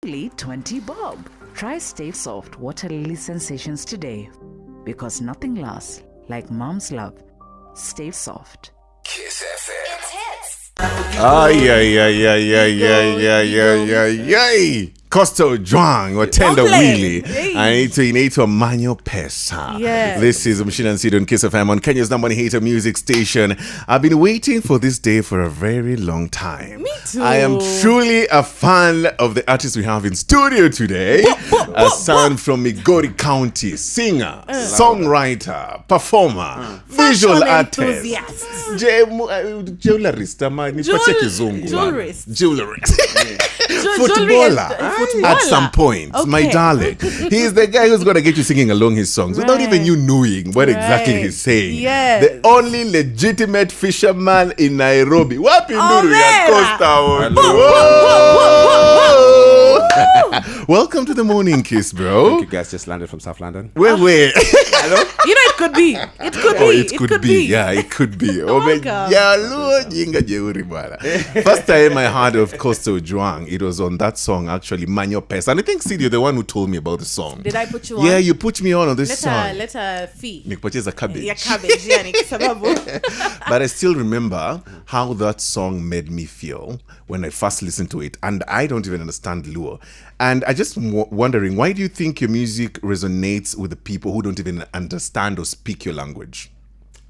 only 20 bob. Try Stay Soft Water Lily Sensations today, because nothing lasts like mom's love. Stay soft. Kiss FM. It's hits. Ay. Costa Ojwang or Tender Wheelie. I need to manyo pesa. Yes. This is Machine and Seed on Kiss FM on Kenya's #1 Hit Music Station. I've been waiting for this day for a very long time. Me too. I am truly a fan of the artist we have in studio today. A son from Migori County, singer, songwriter, performer, visual artist. Jewellerist. Footballer. At some point, my darling. He's the guy who's going to get you singing along his songs without even you knowing what exactly he's saying. Yes. The only legitimate fisherman in Nairobi. Wapi nduru ya Costa. Welcome to the morning kiss, bro. Thank you guys, just landed from South London. Where? You know, it could be. It could be. Yeah, it could be. Welcome. First time I heard of Costa Ojwang, it was on that song actually, Manyo Pest. And I think Sid, you're the one who told me about the song. Did I put you on? Yeah, you put me on this song. Let her fee. Nikupoteza cabbage. Yeah, cabbage. Yeah, sababu. But I still remember how that song made me feel when I first listened to it. And I don't even understand Luo. And I just wondering, why do you think your music resonates with the people who don't even understand or speak your language?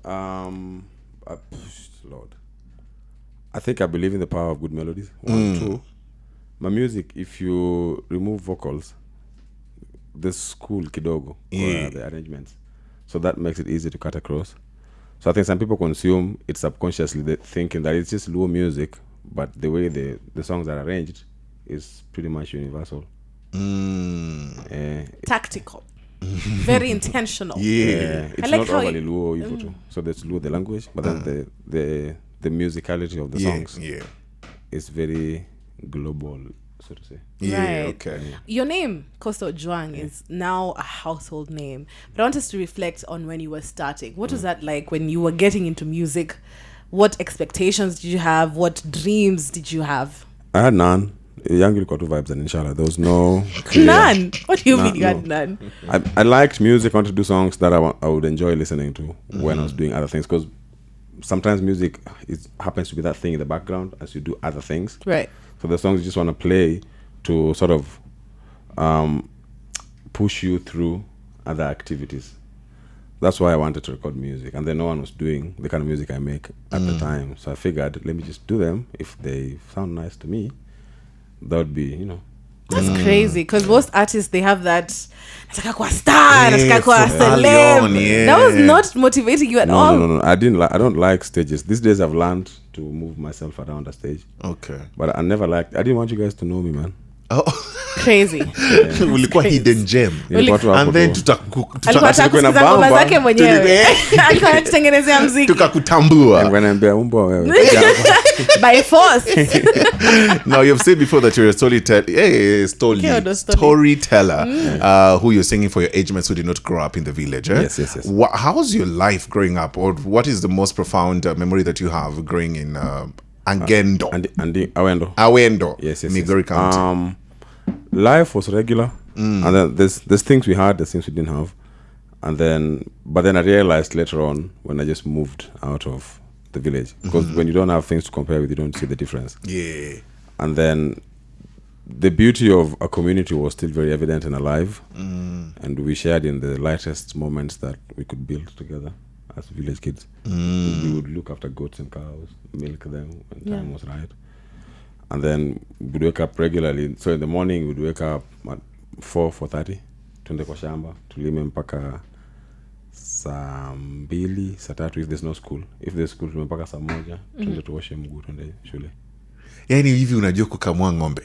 Lord, I think I believe in the power of good melodies. One, two, my music, if you remove vocals, there's cool kidogo, the arrangements. So that makes it easy to cut across. So I think some people consume it subconsciously, thinking that it's just low music, but the way the songs are arranged is pretty much universal. Tactical. Very intentional. It's I like not overly low evil too. So there's low the language, but then the musicality of the songs is very global, so to say. Right. Okay. Your name, Costa Ojwang, is now a household name. But I want us to reflect on when you were starting. What was that like when you were getting into music? What expectations did you have? What dreams did you have? I had none. Young got two vibes, and inshallah, there was no none. What do you mean you had none? I liked music. I wanted to do songs that I would enjoy listening to when I was doing other things, because sometimes music happens to be that thing in the background as you do other things. Right. So the songs you just want to play to sort of push you through other activities. That's why I wanted to record music, and then no one was doing the kind of music I make at the time. So I figured, let me just do them. If they sound nice to me, that would be, That's crazy, because most artists, they have that star, celeb. That was not motivating you at all. No. I don't like stages. These days I've learned to move myself around the stage. Okay. But I didn't want you guys to know me, man. Oh. Crazy. Ulikuwa hidden gem. And then ngoma zake mwenyewe. Alikuwa anatengenezea muziki. Tukakutambua. By force. Now, you've said before that you're a storyteller who you're singing for your age mates who did not grow up in the village. Yes. How's your life growing up, or what is the most profound memory that you have growing in Angendo? Awendo. Yes. Migori County. Life was regular, and then there's things we had, there's things we didn't have, but then I realized later on when I just moved out of the village, because when you don't have things to compare with, you don't see the difference. Yeah. And then the beauty of a community was still very evident and alive, and we shared in the lightest moments that we could build together as village kids. We would look after goats and cows, milk them when time was right. And then we'd wake up regularly. So in the morning, we'd wake up at 4:30, tuende kwa shamba, tulime mpaka saa 2, saa 3 if there's no school. If there's school, tulime mpaka saa 1, tuende tuoshe mguu, tuende shule. Yaani hivi unajua kukamua ng'ombe?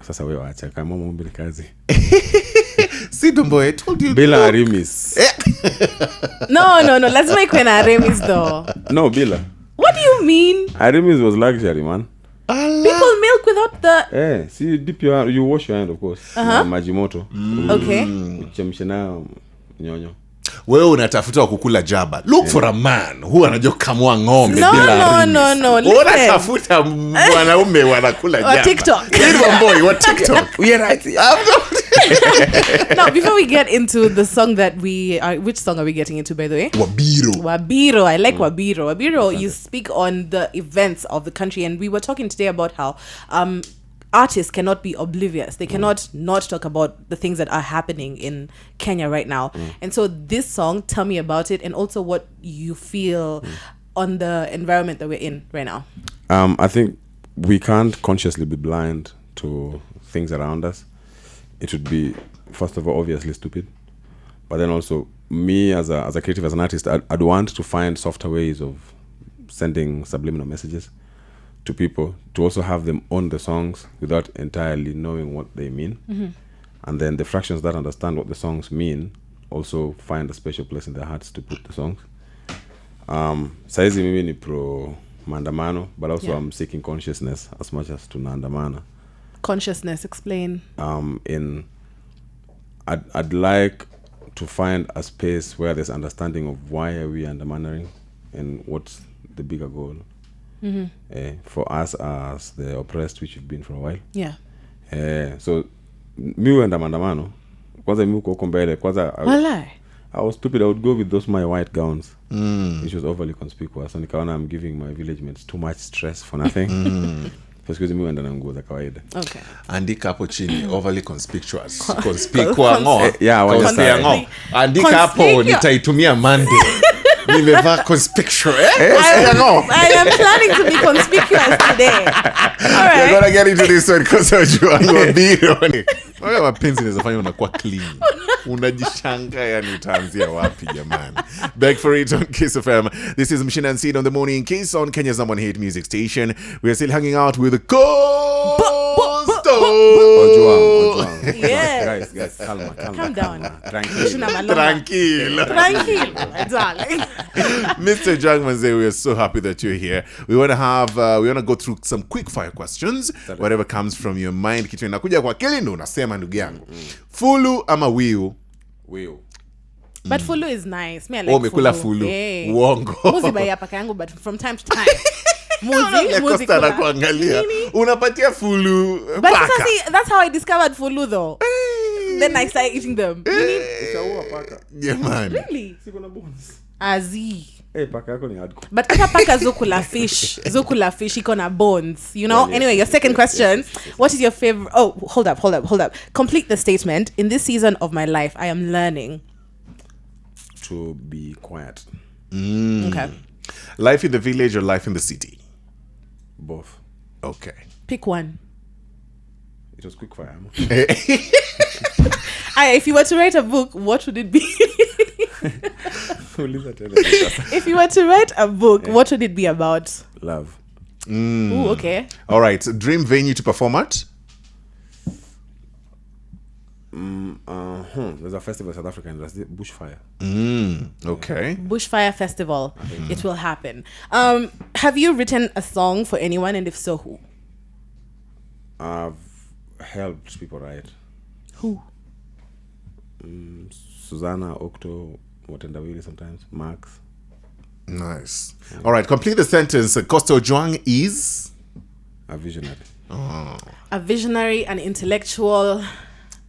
Sasa wewe acha kama ng'ombe ni kazi. See, boy, I told you. Bila Arimis. No. Lazima ikuwe na Arimis though. No, bila. What do you mean? Arimis was luxury, man. People milk without the... see, you wash your hand, of course. Maji moto. Okay. Uchemshe nayo nyonyo. wewe unatafuta wa kukula jaba. Look for a man who anajua kamua ng'ombe No, bila no. rinse. Unatafuta mwanaume wanakula jaba. Or TikTok. Boy, what TikTok? We are right. Now, before we get into the song that which song are we getting into, by the way? Wabro. I like Wabro. Wabro, you speak on the events of the country, and we were talking today about how artists cannot be oblivious. They cannot not talk about the things that are happening in Kenya right now. And so this song, tell me about it, and also what you feel on the environment that we're in right now. I think we can't consciously be blind to things around us. It would be, first of all, obviously stupid. But then also, me as a creative, as an artist, I'd want to find softer ways of sending subliminal messages to people, to also have them own the songs without entirely knowing what they mean. And then the fractions that understand what the songs mean also find a special place in their hearts to put the songs. Saizi mimi ni pro maandamano, but also I'm seeking consciousness as much as to naandamana. Consciousness, explain. I'd like to find a space where there's understanding of why are we andamanaring and what's the bigger goal. For us as the oppressed, which we've been for a while. Yeah. So mi huenda maandamano. Kwanza mi huko mbele. Kwanza I was stupid. I would go with those my white gowns, which was overly conspicuous. So nikaona I'm giving my village mates too much stress for nothing. Because mi huenda na nguo za kawaida. Okay. Andika hapo chini, overly conspicuous. Conspicuous ngo. Andika hapo nitaitumia Monday. Nimevaa conspicuous. I am planning to be conspicuous today. All right. We're gonna get into this one because Ojwang Wabro. Wewe mapenzi inaweza fanya unakuwa clean. Unajishanga yani utaanzia wapi jamani. Back for it on Kiss FM. This is Machine and Seed on the morning Kiss on Kenya's No.1 Hit Music Station. We are still hanging out with the Ojwang. Yes. Guys, Calm down. Tranquilo. My darling. Mr. Ojwang Manze, we are so happy that you're here. We want to go through some quick fire questions. Whatever comes from your mind. Kitu inakuja kwa akili ndo unasema ndugu yangu. Fulu ama wiu? Wiu. But fulu is nice. Me I like umekula fulu. Hey. Uongo. Muzi baya paka yangu, but from time to time. Muzi kula. Kuangalia. Unapatia fulu but paka. See, that's how I discovered fulu though. Then I started eating them. Jamani. Really? Siko bones. Azi. Paka yako ni hardcore. But ata paka zokula fish iko na bones, you know. Anyway, your second question, what is your favorite? Oh, hold up. Complete the statement. In this season of my life, I am learning to be quiet. Okay. Life in the village or life in the city? Both. Okay. Pick one. It was quick fire. If you were to write a book, what would it be? If you were to write a book, what would it be about? Love. Ooh, okay. All right. Dream venue to perform at? There's a festival in South Africa and that's the Bushfire. Okay. Bushfire Festival. It will happen. Have you written a song for anyone, and if so, who? I've helped people write. Who? Susanna, Octo, Watendawili sometimes, Max. Nice. All right. Complete the sentence. Costa Ojwang is? A visionary. A visionary, an intellectual.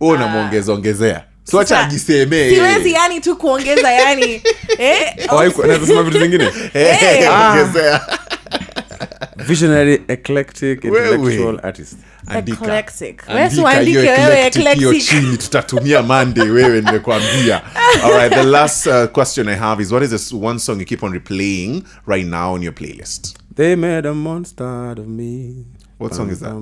Ongezea. So acha ajiseme. Siwezi yani tu kuongeza yani. Nasema vitu vingine. Ongezea. Visionary, eclectic, intellectual artist. Eclectic. Wewe eclectic. Chini tutatumia Monday wewe nimekwambia. All right, the last question I have is, what is this one song you keep on replaying right now on your playlist? They made a monster out of me. What song is that?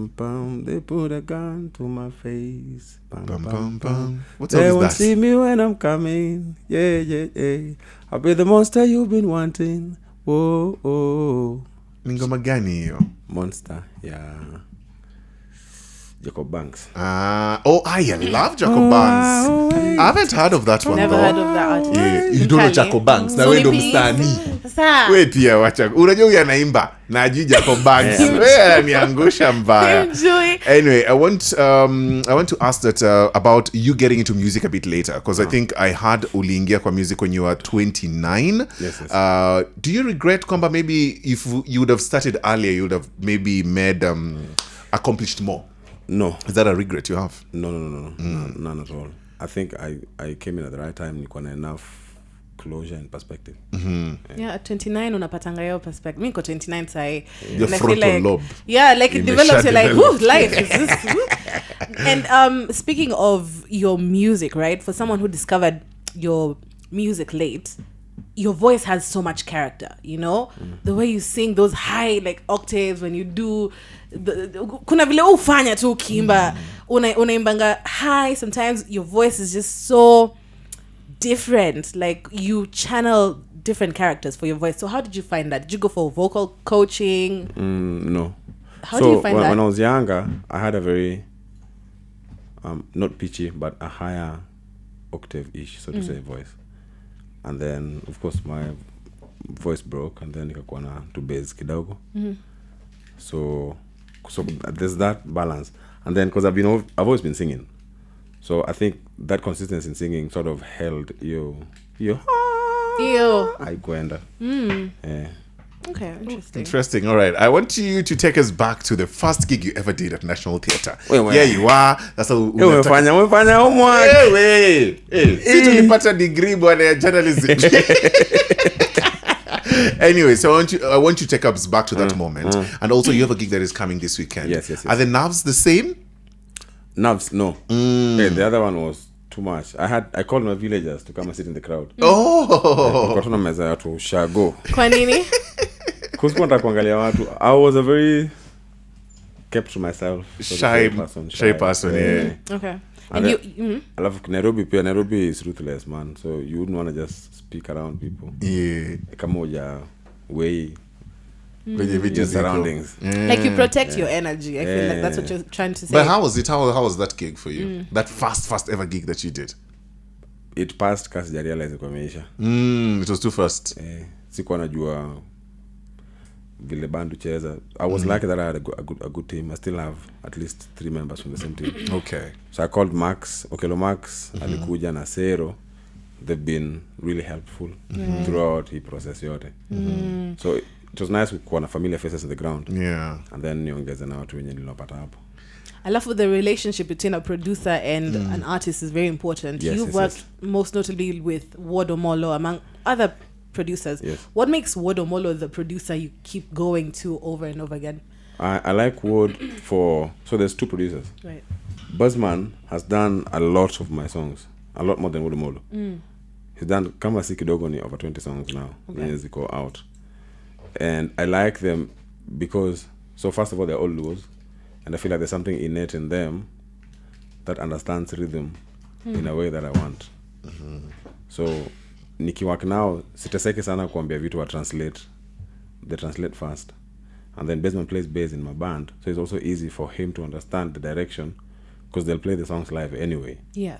They put a gun to my face. What song They is won't that? see me when I'm coming. Yeah. I'll be the monster you've been wanting. Whoa. Ni ngoma gani hiyo? Monster, yeah. Jacob Banks. I love Jacob Banks. I haven't heard of that one. Never though. heard of that artist. Yeah, you don't know Jacob Banks. Na wewe ndo msanii. Sasa. Wewe pia wacha. Unajua huyu anaimba na ajui Jacob Banks. Wewe ananiangusha mbaya. Enjoy. Anyway, I want to ask that about you getting into music a bit later, because I think I heard uliingia kwa music when you were 29. Yes. Do you regret kwamba maybe if you would have started earlier, you would have maybe made accomplished more? No. Is that a regret you have? No. None at all. I think I came in at the right time. Nilikuwa na enough closure and perspective. Yeah, at 29 unapatanga hiyo perspective. Mimi niko 29 sai. Your frontal lobe. Yeah, like it develops. You're like, developed. life is this. And speaking of your music, right? For someone who discovered your music late, your voice has so much character, you know? The way you sing those high like octaves when you do kuna vile ufanya tu ukimba unaimbanga high. Sometimes your voice is just so different, like you channel different characters for your voice. So how did you find that? Did you go for vocal coaching? No. How do you find that? When I was younger, I had a very not pitchy but a higher octave-ish, so to say, voice. And then of course my voice broke, and then nikakuwa na to bass kidogo. So there's that balance. And then because I've always been singing, so I think that consistency in singing sort of held yo I kwenda. Yeah. Okay, interesting. Interesting. All right. I want you to take us back to the first gig you ever did at National Theatre. Wait. Yeah, you are. That's how Umefanya homework. Si tulipata degree bwana ya journalism. Anyway, so I want you to take us back to that moment. And also you have a gig that is coming this weekend. Yes. Are the nerves the same? Nerves, no. Yeah, the other one was too much. I called my villagers to come and sit in the crowd. Tukatuna meza ya watu shago. Kwa nini? Kusikuwa nataka kuangalia watu. I was a very kept to myself. Shy person, yeah. Okay. And I love Nairobi is ruthless, man. So you wouldn't want to just speak around people. Yeah. Kama uja way Your surroundings. Like you protect your energy. I feel like that's what you're trying to say. But how was it? How was that gig for you? That first ever gig that you did? It passed kasi ja realize kwa meisha. It was too fast. Sikuwa najua vile bandu cheza. I was lucky that I had a good team. I still have at least 3 members from the same team. Okay. So I called Max, Okelo Max, alikuja na Sero. They've been really helpful throughout the process yote. So it was nice kuwa na familiar faces on the ground. Yeah. And then niongeze na watu wenye nilopata hapo. I love the relationship between a producer and an artist is very important. You've worked most notably with Wabro among other producers. Yes. What makes Wabro the producer you keep going to over and over again? I like Ward so there's 2 producers. Right. Buzzman has done a lot of my songs, a lot more than Wabro. He's done kama si kidogo ni over 20 songs now. Years go out. And I like them because, so first of all, they're all Luos. And I feel like there's something innate in them that understands rhythm in a way that I want. So, nikiwork now, sitaseke sana kuambia vitu wa translate. They translate fast. And then Bassman plays bass in my band. So it's also easy for him to understand the direction because they'll play the songs live anyway. Yeah.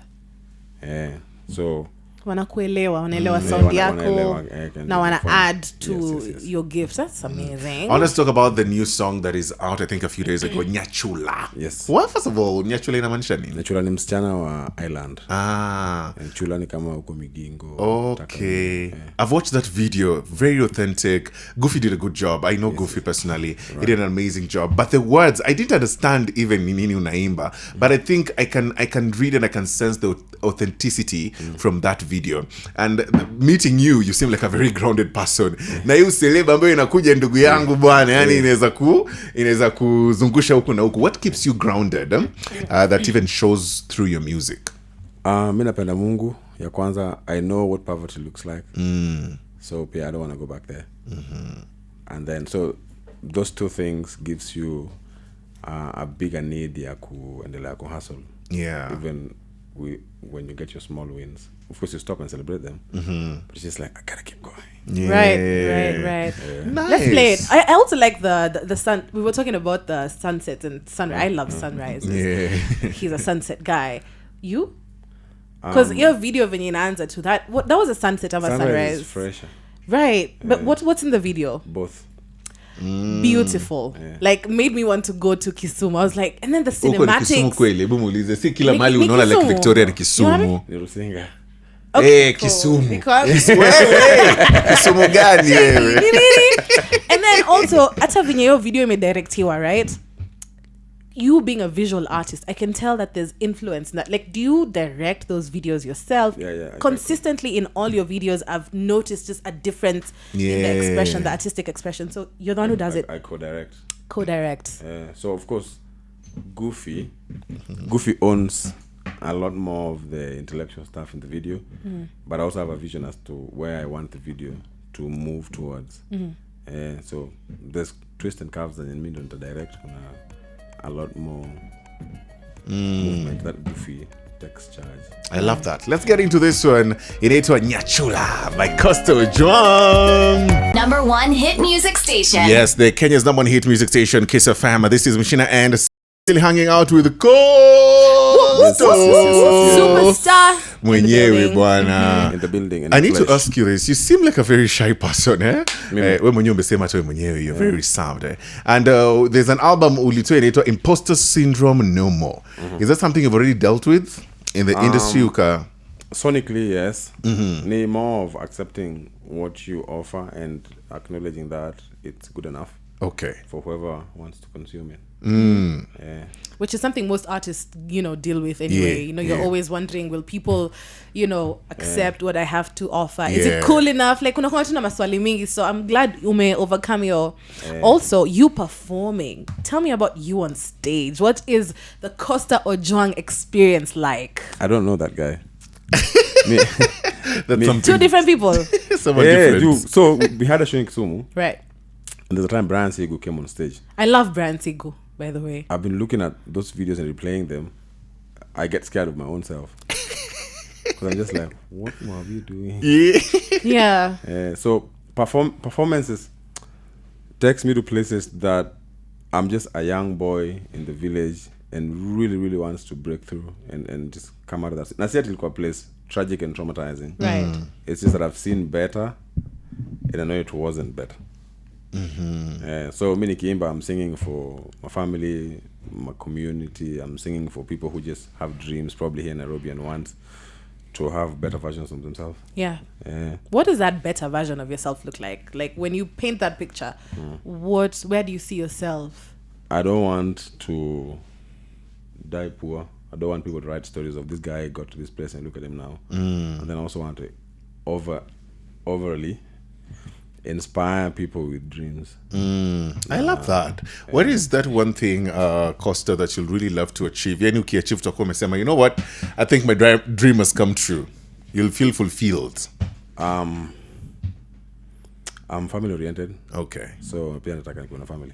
So wanaelewa sound yako na wana add to yes. your gifts. That's amazing. Let's talk about the new song that is out, I think a few days ago, Nyachula. Yes. Well, first of all, Nyachula inamaanisha nini? Nyachula ni msichana wa Island. And Chula ni kama uko Migingo. Okay. I've watched that video. Very authentic. Goofy did a good job. I know Goofy personally. Right. He did an amazing job. But the words, I didn't understand even nini unaimba. But I think I can read and I can sense the authenticity from that video. And meeting you seem like a very grounded person. Na hiyo celeb ambayo inakuja ndugu yangu bwana, yani inaweza kuzungusha huku na huku. What keeps you grounded that even shows through your music? Mimi napenda Mungu. Ya kwanza, I know what poverty looks like. So pia I don't want to go back there. And then so those 2 things gives you a bigger need ya kuendelea kuhustle. Yeah. Even when you get your small wins, of course you stop and celebrate them. But it's just like, I gotta keep going. Yeah. Right. Nice. Let's play it. I also like the sun. We were talking about the sunset and sunrise. I love sunrises. Yeah. He's a sunset guy. You? Because your video of answer to that, that was a sunset of a sunrise. Is fresher. Right. But what's in the video? Both. Beautiful. Like made me want to go to Kisumu. I was like, and then the Huko ni Kisumu cinematics. kweli. Hebu muulize. Si kila Ni- mahali ni unaona like Kisumu. Victoria ni You know what I Kisumu. Nirusinga. Okay, cool. Kisumu. Because Wewe, Kisumu gani wewe? and then also hata venye hiyo video imedirectiwa, right? You being a visual artist, I can tell that there's influence in that. Like, do you direct those videos yourself? Yeah. Consistently in all your videos, I've noticed just a difference in the expression, the artistic expression. So you're the one who does it. I co-direct. Co-direct. So of course, Goofy owns a lot more of the intellectual stuff in the video, but I also have a vision as to where I want the video to move towards. So there's twists and curves and in me don't direct a lot more movement that Goofy takes charge. I love that. Let's get into this one. Inaitwa Nyachula by Costa Ojwang. #1 Hit Music Station. Yes, the Kenya's #1 hit music station, Kiss FM. This is Machina and still hanging out with Costa. Superstar. Mwenyewe bwana. In the building. In I the need to flesh. ask you this. You seem like a very shy person, eh? Mimi. We mwenyewe umesema tu mwenyewe, you're very reserved, eh? And there's an album ulitoa inaitwa Imposter Syndrome No More. Is that something you've already dealt with in the industry? Sonically, yes. Ni more of accepting what you offer and acknowledging that it's good enough Okay. for whoever wants to consume it. Yeah. Which is something most artists, deal with anyway. Yeah, You're yeah. always wondering, will people, accept what I have to offer? Is Yeah. it cool enough? Like, kuna tuna maswali mingi. So I'm glad you may overcome your... Also, you performing. Tell me about you on stage. What is the Costa Ojwang experience like? I don't know that guy. Me- That's something. Two different people. Someone yeah, different. dude. So we had a show in Kisumu, Right. and there's a time Brian Sego came on stage. I love Brian Sigu, by the way. I've been looking at those videos and replaying them. I get scared of my own self. Because I'm just like, what are we doing? Yeah. Yeah. So performances takes me to places that I'm just a young boy in the village and really, really wants to break through and just come out of that. Now, Seattle place tragic and traumatizing. Right. It's just that I've seen better, and I know it wasn't better. So many Kimba, I'm singing for my family, my community. I'm singing for people who just have dreams, probably here in Nairobi, and want to have better versions of themselves. Yeah. Yeah. What does that better version of yourself look like? Like, when you paint that picture, where do you see yourself? I don't want to die poor. I don't want people to write stories of this guy got to this place and look at him now. And then I also want to overly inspire people with dreams. I love that. What is that one thing, Costa, that you'll really love to achieve? Yani ukiachieve utakuwa umesema, you know what? I think my dream has come true. You'll feel fulfilled. I'm family oriented. Okay. So pia nataka nikuwe na family.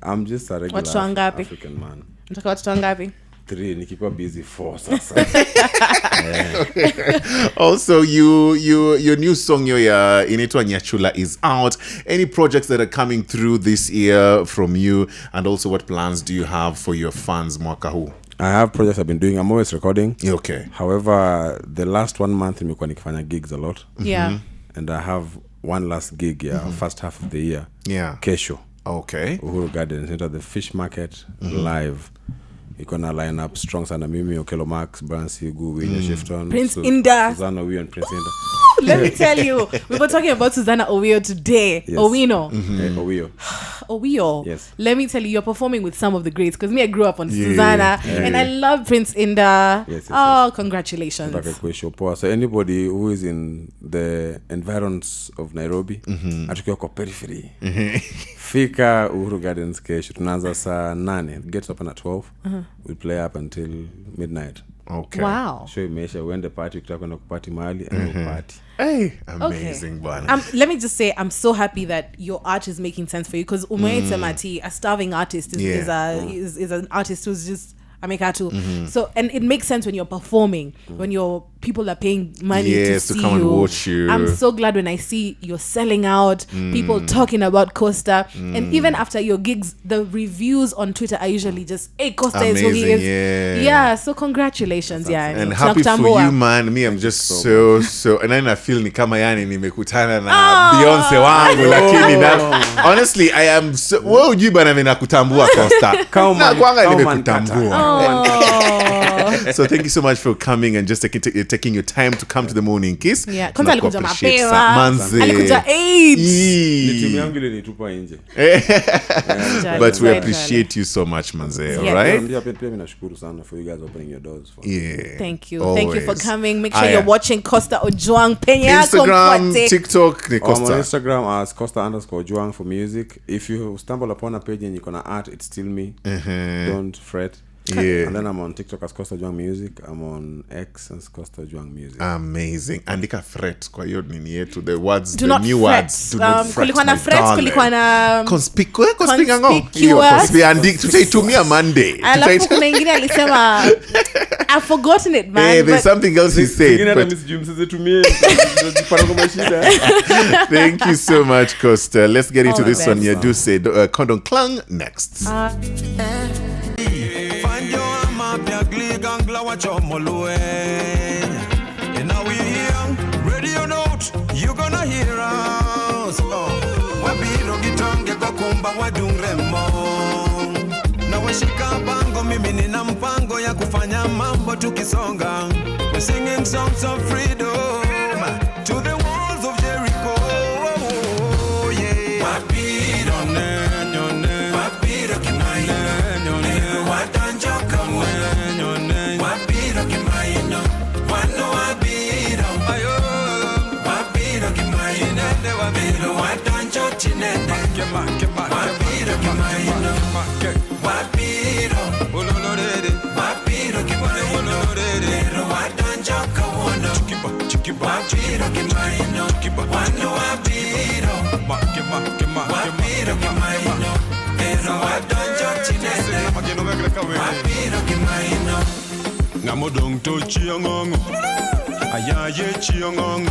I'm just a regular Watoto wangapi? African man. Nataka watoto wangapi? 3 nikiwa busy 4 sasa. Also, your new song, your inaitwa Nyachula, is out. Any projects that are coming through this year from you, and also what plans do you have for your fans mwaka huu? I have projects I've been doing. I'm always recording. Okay. However, the last 1 month nimekuwa nikifanya gigs a lot. Yeah. And I have one last gig, first half of the year. Yeah. Kesho. Okay. Uhuru Gardens, into the fish market live. You're gonna line up strong sana mimi, Okelo Max, Brian Sigu, Winnie Shifton, Prince Inda. Susanna Owiyo and Prince Inda. Let me tell you, we were talking about Susanna Owiyo today. Yes. Owino. Owiyo. Owiyo. Yes. Let me tell you, you're performing with some of the greats. Because me, I grew up on Susanna. And I love Prince Inda. Yes, Congratulations. Nataka kuwe show poa. So anybody who is in the environs of Nairobi, atukiwa kwa periphery. Fika Uhuru Gardens kesho. Tunaanza saa 8. It gets open at 12. We play up until midnight. Okay. Wow. Show imeisha, uende party, ukitaka kwenda kupati mahali, and go party. Hey, amazing, bwana. Let me just say, I'm so happy that your art is making sense for you. Because Umaid Samati, a starving artist, is an artist who's just Amikatu. So, and it makes sense when you're performing, when people are paying money to see come and watch you. I'm so glad when I see you're selling out, people talking about Costa, and even after your gigs, the reviews on Twitter are usually just, hey, Costa is who he is. Yeah, so congratulations. And happy for you, man. Me, I'm just so and then I feel ni kama yani nimekutana na Beyonce wangu, lakini honestly, I am so, wewe ujui bana mimi nakutambua Costa. Na kwanga nimekutambua. So thank you so much for coming and just taking your time to come to the Morning Kiss. Yeah, kwanza alikuja mapema. Alikuja 8. Ni timu yangu ile nitupa nje. But we appreciate you so much, manze, all right? Pia mimi nashukuru sana for you guys opening your doors for. Yeah. Thank you. Always. Thank you for coming. Make sure you're watching Costa Ojwang Penya Instagram, TikTok, ni Costa. I'm on Instagram as Costa_Ojwang for music. If you stumble upon a page and you're gonna art, it's still me. Don't fret. Yeah. And then I'm on TikTok as Costa Ojwang Music. I'm on X as Costa Ojwang Music. Amazing. Andika fret kwa hiyo nini yetu, the words, do the new fret. words. Do not fret. Kulikuwa na fret, kulikuwa na conspicuous. Tutaitumia Monday. Alafu kuna ingine alisema I've forgotten it, man. Hey, there's something else he said. Thank you so much, Costa. Let's get into this one. You do say Condon Klang next. And now we here, radio note, you gonna hear us. Wabiro gitonge kokumba wadungremo. Na washika bango mimi nina mpango ya kufanya mambo tukisonga. We're singing songs of freedom to the walls of Jericho. Yeah. Wabiro nyone, wabiro kimaino, nero wadanjoka nyone, wabiro kimaino, wano wabiro, ayo, wabiro kimaino, wabiro wadanjo chinene, wabiro kimaino, wabiro, wabiro kimaino, nero wadanjoka wono, wabiro kimaino, wano wabiro, wabiro kimaino, nero wadanjo chinene, wabiro kimaino. Namodong to chiangong, ayaye chiangong,